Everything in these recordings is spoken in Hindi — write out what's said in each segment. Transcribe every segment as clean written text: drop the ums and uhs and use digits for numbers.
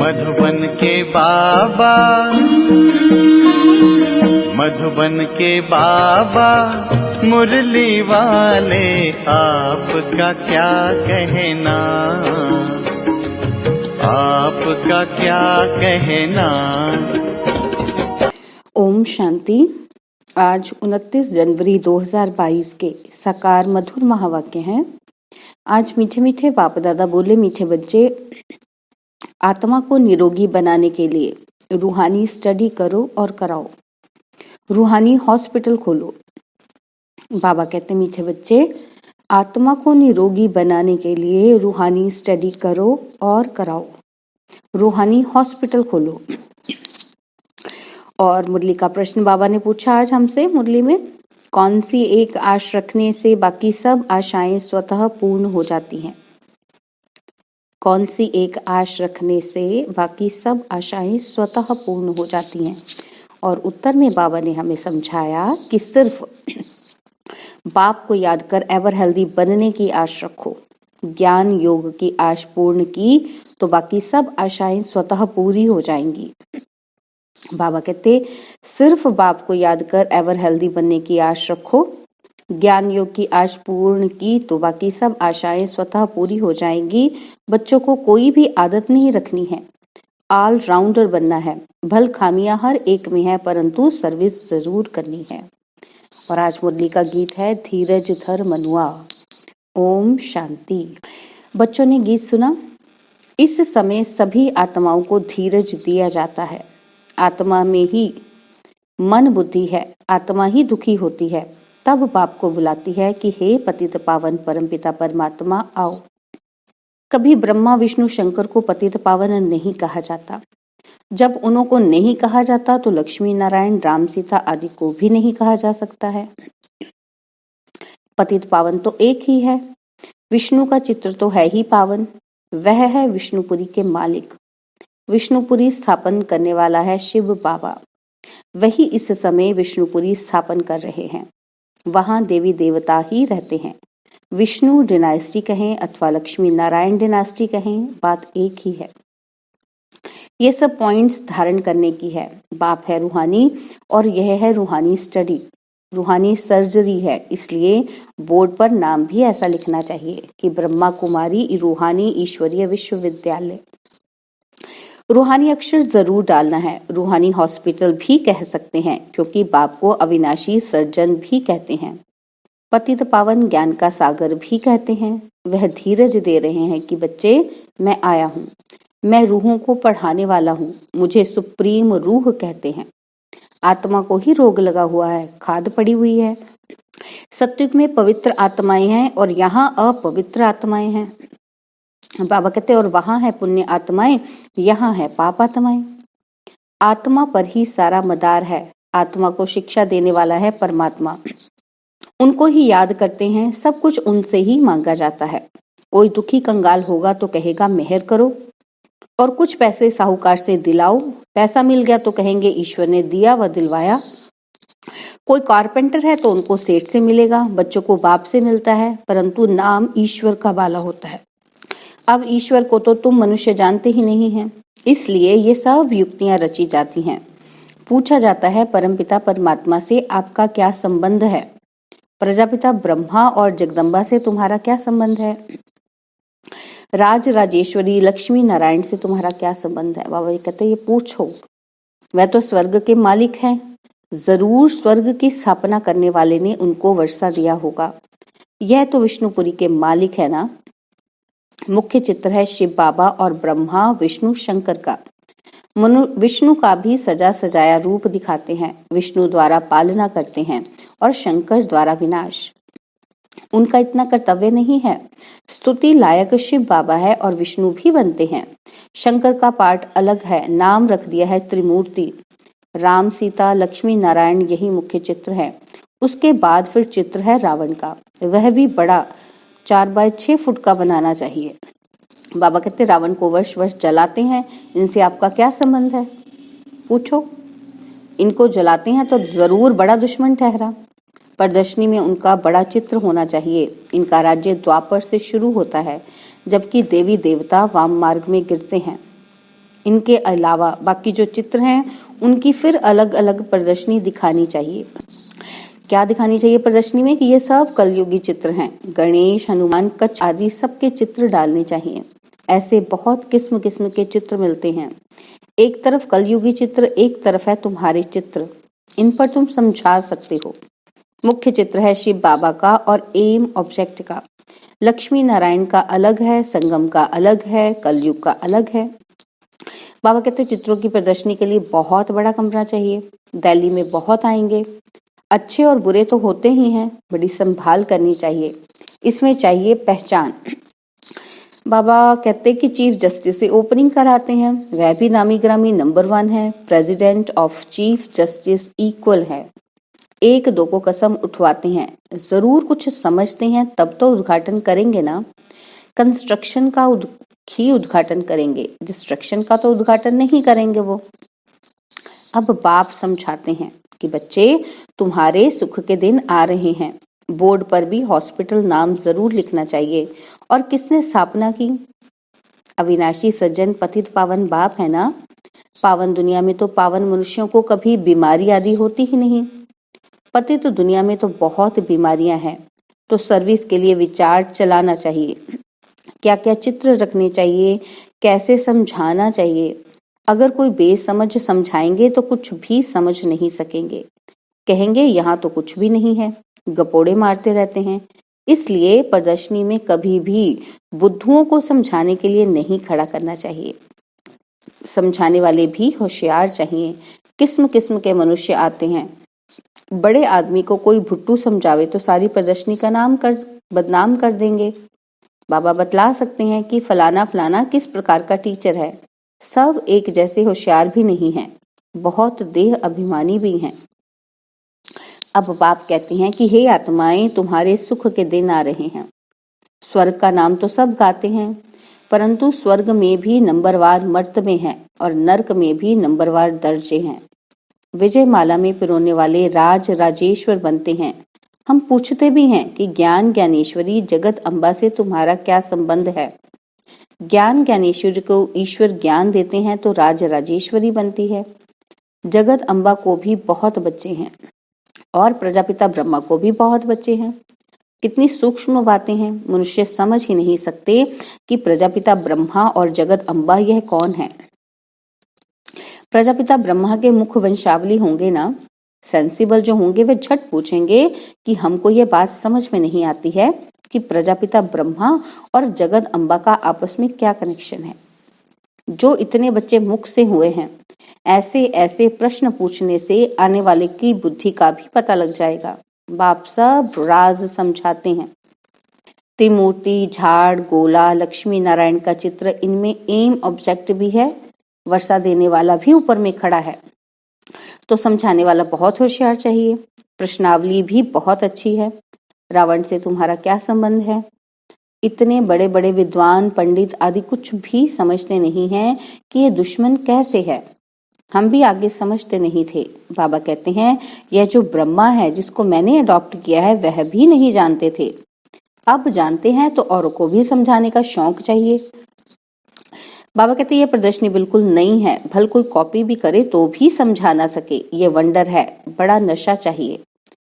मधुबन के बाबा, मधुबन के बाबा मुरली वाले, आपका क्या कहना, आपका क्या कहना। ओम शांति। आज 29 जनवरी 2022 के साकार मधुर महावाक्य हैं। आज मीठे मीठे बाप दादा बोले, मीठे बच्चे, आत्मा को निरोगी बनाने के लिए रूहानी स्टडी करो और कराओ, रूहानी हॉस्पिटल खोलो। बाबा कहते, मीठे बच्चे, आत्मा को निरोगी बनाने के लिए रूहानी स्टडी करो और कराओ, रूहानी हॉस्पिटल खोलो। और मुरली का प्रश्न बाबा ने पूछा आज हमसे मुरली में, कौन सी एक आश रखने से बाकी सब आशाएं स्वतः पूर्ण हो जाती हैं? कौन सी एक आश रखने से बाकी सब आशाएं स्वतः पूर्ण हो जाती हैं? और उत्तर में बाबा ने हमें समझाया कि सिर्फ बाप को याद कर एवर हेल्दी बनने की आश रखो, ज्ञान योग की आश पूर्ण की तो बाकी सब आशाएं स्वतः पूरी हो जाएंगी। बाबा कहते, सिर्फ बाप को याद कर एवर हेल्दी बनने की आश रखो, ज्ञान योग की आश पूर्ण की तो बाकी सब आशाएं स्वतः पूरी हो जाएंगी। बच्चों को कोई भी आदत नहीं रखनी है, ऑल राउंडर बनना है। भल खामियां हर एक में है, परंतु सर्विस जरूर करनी है। और आज मुरली का गीत है, धीरज धर मनुआ। ओम शांति। बच्चों ने गीत सुना। इस समय सभी आत्माओं को धीरज दिया जाता है। आत्मा में ही मन बुद्धि है, आत्मा ही दुखी होती है, तब बाप को बुलाती है कि हे पतित पावन परमपिता परमात्मा आओ। कभी ब्रह्मा विष्णु शंकर को पतित पावन नहीं कहा जाता। जब उन्हों को नहीं कहा जाता तो लक्ष्मी नारायण राम सीता आदि को भी नहीं कहा जा सकता है। पतित पावन तो एक ही है। विष्णु का चित्र तो है ही पावन, वह है विष्णुपुरी के मालिक। विष्णुपुरी स्थापन करने वाला है शिव बाबा, वही इस समय विष्णुपुरी स्थापन कर रहे हैं। वहां देवी देवता ही रहते हैं। विष्णु डिनास्टी कहें अथवा लक्ष्मी नारायण डिनास्टी कहें, बात एक ही है। ये सब पॉइंट्स धारण करने की है। बाप है रूहानी और यह है रूहानी स्टडी, रूहानी सर्जरी है। इसलिए बोर्ड पर नाम भी ऐसा लिखना चाहिए कि ब्रह्मा कुमारी रूहानी ईश्वरीय विश्वविद्यालय। रूहानी अक्षर जरूर डालना है। रूहानी हॉस्पिटल भी कह सकते हैं, क्योंकि बाप को अविनाशी सर्जन भी कहते हैं। पतित पावन ज्ञान का सागर भी कहते हैं। वह धीरज दे रहे हैं कि बच्चे, मैं आया हूँ, मैं रूहों को पढ़ाने वाला हूँ। मुझे सुप्रीम रूह कहते हैं। आत्मा को ही रोग लगा हुआ है, खाद पड़ी हुई है। सत्युग में पवित्र आत्माएं हैं और यहाँ अपवित्र आत्माएं हैं। बाबा कहते, और वहां है पुण्य आत्माएं, यहाँ है पाप आत्माएं। आत्मा पर ही सारा मदार है। आत्मा को शिक्षा देने वाला है परमात्मा। उनको ही याद करते हैं, सब कुछ उनसे ही मांगा जाता है। कोई दुखी कंगाल होगा तो कहेगा मेहर करो, और कुछ पैसे साहूकार से दिलाओ। पैसा मिल गया तो कहेंगे ईश्वर ने दिया व दिलवाया। कोई कारपेंटर है तो उनको सेठ से मिलेगा। बच्चों को बाप से मिलता है, परंतु नाम ईश्वर का वाला होता है। अब ईश्वर को तो तुम मनुष्य जानते ही नहीं हैं, इसलिए ये सब युक्तियां रची जाती हैं। पूछा जाता है परमपिता परमात्मा से, आपका क्या संबंध है? प्रजापिता ब्रह्मा और जगदम्बा से तुम्हारा क्या संबंध है? राज राजेश्वरी लक्ष्मी नारायण से तुम्हारा क्या संबंध है? बाबा जी कहते, ये पूछो। वह तो स्वर्ग के मालिक हैं, जरूर स्वर्ग की स्थापना करने वाले ने उनको वर्षा दिया होगा। यह तो विष्णुपुरी के मालिक है ना। मुख्य चित्र है शिव बाबा और ब्रह्मा विष्णु शंकर का। विष्णु का भी सजा सजाया रूप दिखाते हैं। विष्णु द्वारा पालना करते हैं और शंकर द्वारा विनाश। उनका इतना कर्तव्य नहीं है। स्तुति लायक शिव बाबा है और विष्णु भी बनते हैं। शंकर का पार्ट अलग है, नाम रख दिया है त्रिमूर्ति। राम सीता लक्ष्मी नारायण यही मुख्य चित्र है। उसके बाद फिर चित्र है रावण का, वह भी बड़ा 4 बाय 6 फुट का बनाना चाहिए। बाबा कहते, रावण को वर्ष वर्ष जलाते हैं, इनसे आपका क्या संबंध है? पूछो। इनको जलाते हैं तो जरूर बड़ा दुश्मन ठहरा। प्रदर्शनी में उनका बड़ा चित्र होना चाहिए। इनका राज्य द्वापर से शुरू होता है, जबकि देवी देवता वाम मार्ग में गिरते हैं। इनके अलावा बाकी जो चित्र हैं उनकी फिर अलग अलग प्रदर्शनी दिखानी चाहिए। क्या दिखानी चाहिए प्रदर्शनी में कि ये सब कलयुगी चित्र हैं। गणेश, हनुमान, कच्छ आदि सबके चित्र डालने चाहिए। ऐसे बहुत किस्म किस्म के चित्र मिलते हैं। एक तरफ कलयुगी चित्र, एक तरफ है तुम्हारे चित्र। इन पर तुम समझा सकते हो। मुख्य चित्र है शिव बाबा का और एम ऑब्जेक्ट का। लक्ष्मी नारायण का अलग है, संगम का अलग है, कलयुग का अलग है। बाबा कहते चित्रों की प्रदर्शनी के लिए बहुत बड़ा कमरा चाहिए। दिल्ली में बहुत आएंगे। अच्छे और बुरे तो होते ही हैं, बड़ी संभाल करनी चाहिए। इसमें चाहिए पहचान। बाबा कहते कि चीफ जस्टिस से ओपनिंग कराते हैं। वह भी नामी ग्रामी नंबर 1 है। President of chief justice equal है। एक दो को कसम उठवाते हैं, जरूर कुछ समझते हैं तब तो उद्घाटन करेंगे ना। कंस्ट्रक्शन का ही उद्घाटन करेंगे, डिस्ट्रक्शन का तो उद्घाटन नहीं करेंगे वो। अब बाप समझाते हैं कि बच्चे तुम्हारे सुख के दिन आ रहे हैं। बोर्ड पर भी हॉस्पिटल नाम जरूर लिखना चाहिए। और किसने स्थापना की? अविनाशी सज्जन पतित पावन बाप है ना। पावन दुनिया में तो पावन मनुष्यों को कभी बीमारी आदि होती ही नहीं। पतित दुनिया में तो बहुत बीमारियां हैं। तो सर्विस के लिए विचार चलाना चाहिए। क्या क्या चित्र रखने चाहिए, कैसे समझाना चाहिए। अगर कोई बेसमझ समझाएंगे तो कुछ भी समझ नहीं सकेंगे। कहेंगे यहाँ तो कुछ भी नहीं है, गपोड़े मारते रहते हैं। इसलिए प्रदर्शनी में कभी भी बुद्धुओं को समझाने के लिए नहीं खड़ा करना चाहिए। समझाने वाले भी होशियार चाहिए। किस्म किस्म के मनुष्य आते हैं। बड़े आदमी को कोई भुट्टू समझावे तो सारी प्रदर्शनी का नाम बदनाम कर देंगे। बाबा बतला सकते हैं कि फलाना फलाना किस प्रकार का टीचर है। सब एक जैसे होशियार भी नहीं हैं, बहुत देह अभिमानी भी हैं। अब बाप कहते हैं कि हे आत्माएं, तुम्हारे सुख के दिन आ रहे हैं। स्वर्ग का नाम तो सब गाते हैं, परंतु स्वर्ग में भी नंबरवार मर्तबे हैं और नरक में भी नंबरवार दर्जे हैं। विजय माला में पिरोने वाले राज राजेश्वर बनते हैं। हम पूछते भी हैं कि ज्ञान ज्ञानेश्वरी जगत अम्बा से तुम्हारा क्या संबंध है। ज्ञान ज्ञानेश्वरी को ईश्वर ज्ञान देते हैं तो राज राजेश्वरी बनती है। जगत अम्बा को भी बहुत बच्चे हैं और प्रजापिता ब्रह्मा को भी बहुत बच्चे हैं। कितनी सूक्ष्म बातें हैं, मनुष्य समझ ही नहीं सकते कि प्रजापिता ब्रह्मा और जगत अम्बा यह कौन है। प्रजापिता ब्रह्मा के मुख वंशावली होंगे ना, सेंसिबल जो होंगे वे झट पूछेंगे कि हमको ये बात समझ में नहीं आती है कि प्रजापिता ब्रह्मा और जगत अम्बा का आपस में क्या कनेक्शन है। जो इतने बच्चे मुख से हुए हैं, ऐसे ऐसे प्रश्न पूछने से आने वाले की बुद्धि का भी पता लग जाएगा। बाप सब राज समझाते हैं। त्रिमूर्ति, झाड़, गोला, लक्ष्मी नारायण का चित्र, इनमें एम ऑब्जेक्ट भी है। वर्षा देने वाला भी ऊपर में खड़ा है। तो समझाने वाला बहुत होशियार चाहिए। प्रश्नावली भी बहुत अच्छी है। रावण से तुम्हारा क्या संबंध है? इतने बड़े बड़े विद्वान पंडित आदि कुछ भी समझते नहीं हैं कि ये दुश्मन कैसे है। हम भी आगे समझते नहीं थे। बाबा कहते हैं यह जो ब्रह्मा है जिसको मैंने अडॉप्ट किया है वह भी नहीं जानते थे, अब जानते हैं तो औरों को भी समझाने का शौक चाहिए। बाबा कहते ये प्रदर्शनी बिल्कुल नई है, भल कोई कॉपी भी करे तो भी समझा ना सके। ये वंडर है, बड़ा नशा चाहिए।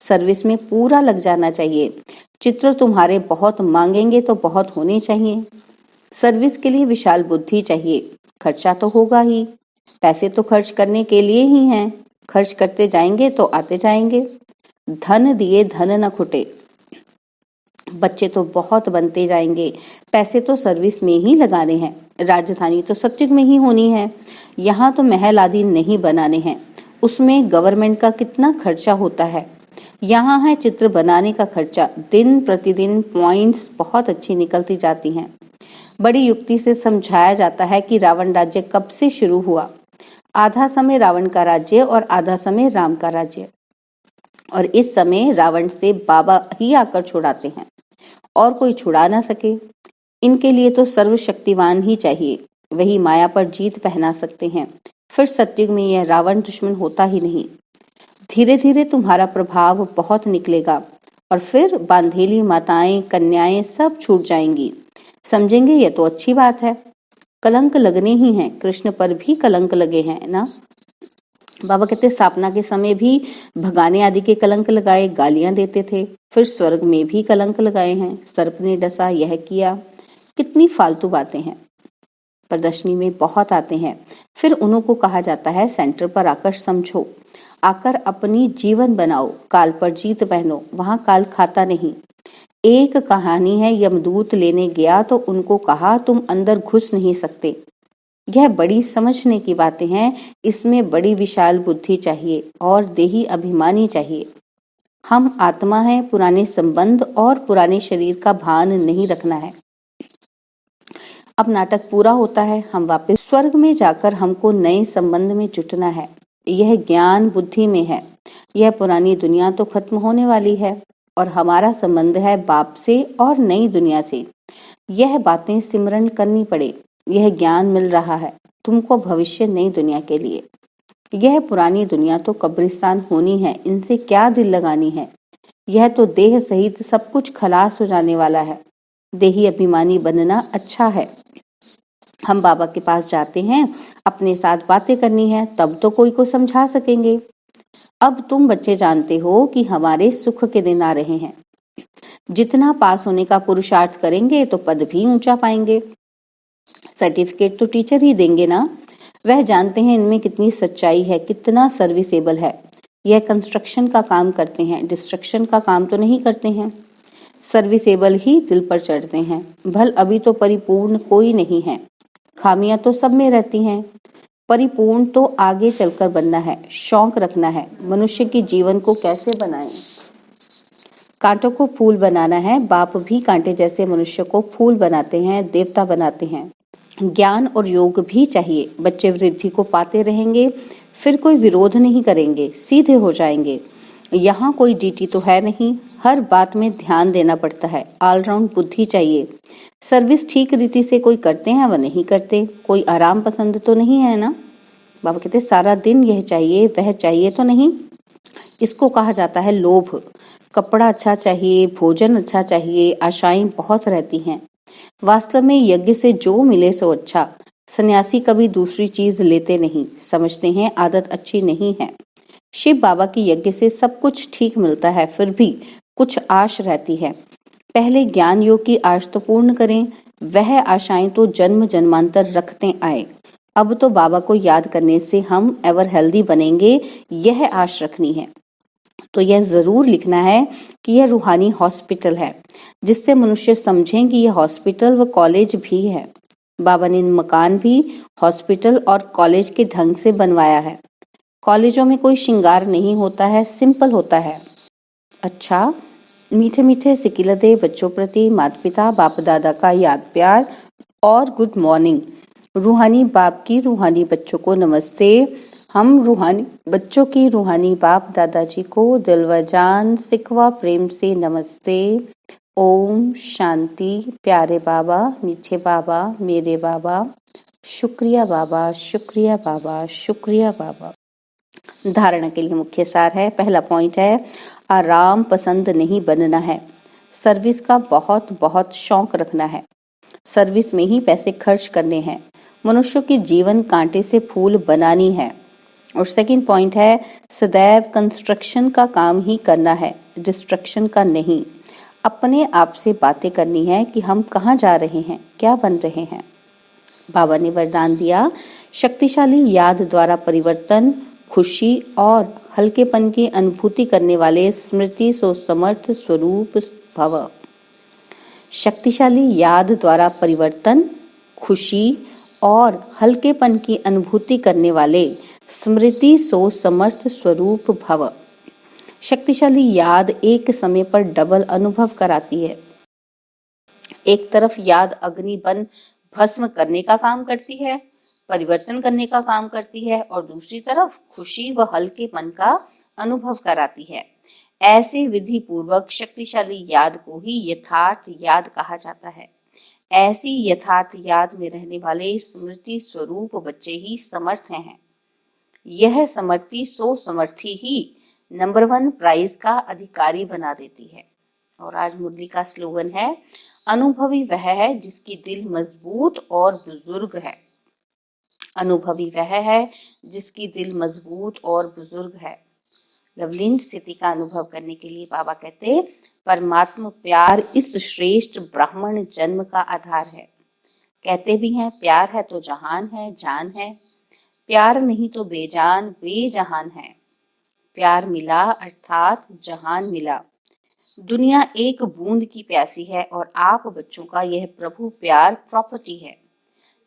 सर्विस में पूरा लग जाना चाहिए। चित्र तुम्हारे बहुत मांगेंगे तो बहुत होने चाहिए। सर्विस के लिए विशाल बुद्धि चाहिए। खर्चा तो होगा ही, पैसे तो खर्च करने के लिए ही हैं। खर्च करते जाएंगे तो आते जाएंगे। धन दिए धन न खुटे। बच्चे तो बहुत बनते जाएंगे, पैसे तो सर्विस में ही लगाने हैं। राजधानी तो सत्युग में ही होनी है। यहाँ तो महल आदि नहीं बनाने हैं, उसमें गवर्नमेंट का कितना खर्चा होता है। यहाँ है चित्र बनाने का खर्चा। दिन प्रतिदिन पॉइंट्स बहुत अच्छी निकलती जाती हैं। बड़ी युक्ति से समझाया जाता है कि रावण राज्य कब से शुरू हुआ। आधा समय रावण का राज्य और आधा समय राम का राज्य, और इस समय रावण से बाबा ही आकर छुड़ाते हैं और कोई छुड़ा ना सके। इनके लिए तो सर्वशक्तिवान ही चाहिए, वही माया पर जीत पहना सकते हैं। फिर सत्युग में यह रावण दुश्मन होता ही नहीं। धीरे धीरे तुम्हारा प्रभाव बहुत निकलेगा और फिर बांधेली माताएं कन्याएं सब छूट जाएंगी। समझेंगे ये तो अच्छी बात है। कलंक लगने ही हैं, कृष्ण पर भी कलंक लगे हैं ना। बाबा कहते स्थापना के समय भी भगाने आदि के कलंक लगाए, गालियां देते थे। फिर स्वर्ग में भी कलंक लगाए हैं, सर्प ने डसा, यह किया। कितनी फालतू बातें हैं, प्रदर्शनी में बहुत आते हैं। फिर उन्हों को कहा जाता है सेंटर पर आकर समझो, आकर अपनी जीवन बनाओ, काल पर जीत पहनो। वहां काल खाता नहीं। एक कहानी है, यमदूत लेने गया तो उनको कहा तुम अंदर घुस नहीं सकते। यह बड़ी समझने की बातें हैं, इसमें बड़ी विशाल बुद्धि चाहिए और देही अभिमानी चाहिए। हम आत्मा हैं, पुराने संबंध और पुराने शरीर का भान नहीं रखना है। अब नाटक पूरा होता है, हम वापस स्वर्ग में जाकर हमको नए संबंध में जुटना है। यह ज्ञान बुद्धि में है। यह पुरानी दुनिया तो खत्म होने वाली है और हमारा संबंध है बाप से और नई दुनिया से। यह बातें सिमरन करनी पड़े। यह ज्ञान मिल रहा है तुमको भविष्य नई दुनिया के लिए। यह पुरानी दुनिया तो कब्रिस्तान होनी है, इनसे क्या दिल लगानी है। यह तो देह सहित सब कुछ खलास हो जाने वाला है। देही अभिमानी बनना अच्छा है। हम बाबा के पास जाते हैं, अपने साथ बातें करनी है, तब तो कोई को समझा सकेंगे। अब तुम बच्चे जानते हो कि हमारे सुख के दिन आ रहे हैं। जितना पास होने का पुरुषार्थ करेंगे तो पद भी ऊंचा पाएंगे। सर्टिफिकेट तो टीचर ही देंगे ना। वह जानते हैं इनमें कितनी सच्चाई है, कितना सर्विसेबल है। यह कंस्ट्रक्शन का काम करते हैं, डिस्ट्रक्शन का काम तो नहीं करते हैं। सर्विसेबल ही दिल पर चढ़ते हैं। भल अभी तो परिपूर्ण कोई नहीं है, खामियां तो सब में रहती हैं। परिपूर्ण तो आगे चलकर बनना है, शौक रखना है। मनुष्य के जीवन को कैसे बनाएं? कांटों को फूल बनाना है। बाप भी कांटे जैसे मनुष्य को फूल बनाते हैं, देवता बनाते हैं। ज्ञान और योग भी चाहिए। बच्चे वृद्धि को पाते रहेंगे, फिर कोई विरोध नहीं करेंगे, सीधे हो जाएंगे। यहाँ कोई डीटी तो है नहीं, हर बात में ध्यान देना पड़ता है। ऑलराउंड बुद्धि चाहिए। सर्विस ठीक रीति से कोई करते हैं व नहीं करते, कोई आराम पसंद तो नहीं है ना। बाबा कहते सारा दिन यह चाहिए वह चाहिए तो नहीं। इसको कहा जाता है लोभ। कपड़ा अच्छा चाहिए, भोजन अच्छा चाहिए, आशाएं बहुत रहती हैं। वास्तव में यज्ञ से जो मिले सो अच्छा। सन्यासी कभी दूसरी चीज लेते नहीं, समझते हैं आदत अच्छी नहीं है। शिव बाबा की यज्ञ से सब कुछ ठीक मिलता है, फिर भी कुछ आश रहती है। पहले ज्ञान योग की आश तो पूर्ण करें। वह आशाएं तो जन्म जन्मांतर रखते आए। अब तो बाबा को याद करने से हम एवर हेल्दी बनेंगे, यह आश रखनी है। तो यह जरूर लिखना है कि यह रूहानी हॉस्पिटल है, जिससे मनुष्य समझें कि यह हॉस्पिटल व कॉलेज भी है। बाबा ने मकान भी हॉस्पिटल और कॉलेज के ढंग से बनवाया है। कॉलेजों में कोई श्रृंगार नहीं होता है, सिंपल होता है। अच्छा, मीठे मीठे सिकिलते बच्चों प्रति माता पिता बाप दादा का याद प्यार और गुड मॉर्निंग। रूहानी बाप की रूहानी बच्चों को नमस्ते। हम रूहानी बच्चों की रूहानी बाप दादाजी को दिल व जान सिकवा प्रेम से नमस्ते। ओम शांति। प्यारे बाबा, मीठे बाबा, मेरे बाबा, शुक्रिया बाबा, शुक्रिया बाबा, शुक्रिया बाबा। धारणा के लिए मुख्य सार है। पहला पॉइंट है, आराम पसंद नहीं बनना है। सर्विस का बहुत बहुत शौक रखना है। सर्विस में ही पैसे खर्च करने हैं। मनुष्य के जीवन कांटे से फूल बनानी है। और सेकंड पॉइंट है, सदैव कंस्ट्रक्शन का काम ही करना है, डिस्ट्रक्शन का नहीं। अपने आप से बातें करनी है कि हम कहाँ जा रहे हैं, क्या बन रहे हैं। बाबा ने वरदान दिया, शक्तिशाली याद द्वारा परिवर्तन, खुशी और हल्केपन की अनुभूति करने वाले स्मृति सो समर्थ स्वरूप भव। शक्तिशाली याद द्वारा परिवर्तन, खुशी और हल्केपन की अनुभूति करने वाले स्मृति सो समर्थ स्वरूप भव। शक्तिशाली याद एक समय पर डबल अनुभव कराती है। एक तरफ याद अग्नि बन भस्म करने का काम करती है, परिवर्तन करने का काम करती है, और दूसरी तरफ खुशी व हल्केपन का अनुभव कराती है। ऐसे विधि पूर्वक शक्तिशाली याद को ही यथार्थ याद कहा जाता है। ऐसी यथार्थ याद में रहने वाले स्मृति स्वरूप बच्चे ही समर्थ हैं। यह समर्थी सो समर्थी ही नंबर 1 प्राइज का अधिकारी बना देती है। और आज मुरली का स्लोगन है, अनुभवी वह है जिसकी दिल मजबूत और बुजुर्ग है। अनुभवी वह है जिसकी दिल मजबूत और बुजुर्ग है। लवलीन स्थिति का अनुभव करने के लिए बाबा कहते, परमात्मा प्यार इस श्रेष्ठ ब्राह्मण जन्म का आधार है। कहते भी हैं, प्यार है तो जहान है, जान है। प्यार नहीं तो बेजान बेजहान है। प्यार मिला अर्थात जहान मिला। दुनिया एक बूंद की प्यासी है और आप बच्चों का यह प्रभु प्यार प्रॉपर्टी है।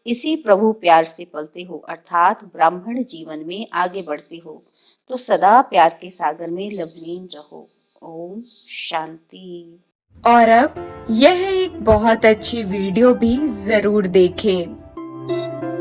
इसी प्रभु प्यार से पलते हो अर्थात ब्राह्मण जीवन में आगे बढ़ते हो तो सदा प्यार के सागर में लवलीन रहो। ओम शांति। और अब यह एक बहुत अच्छी वीडियो भी जरूर देखें।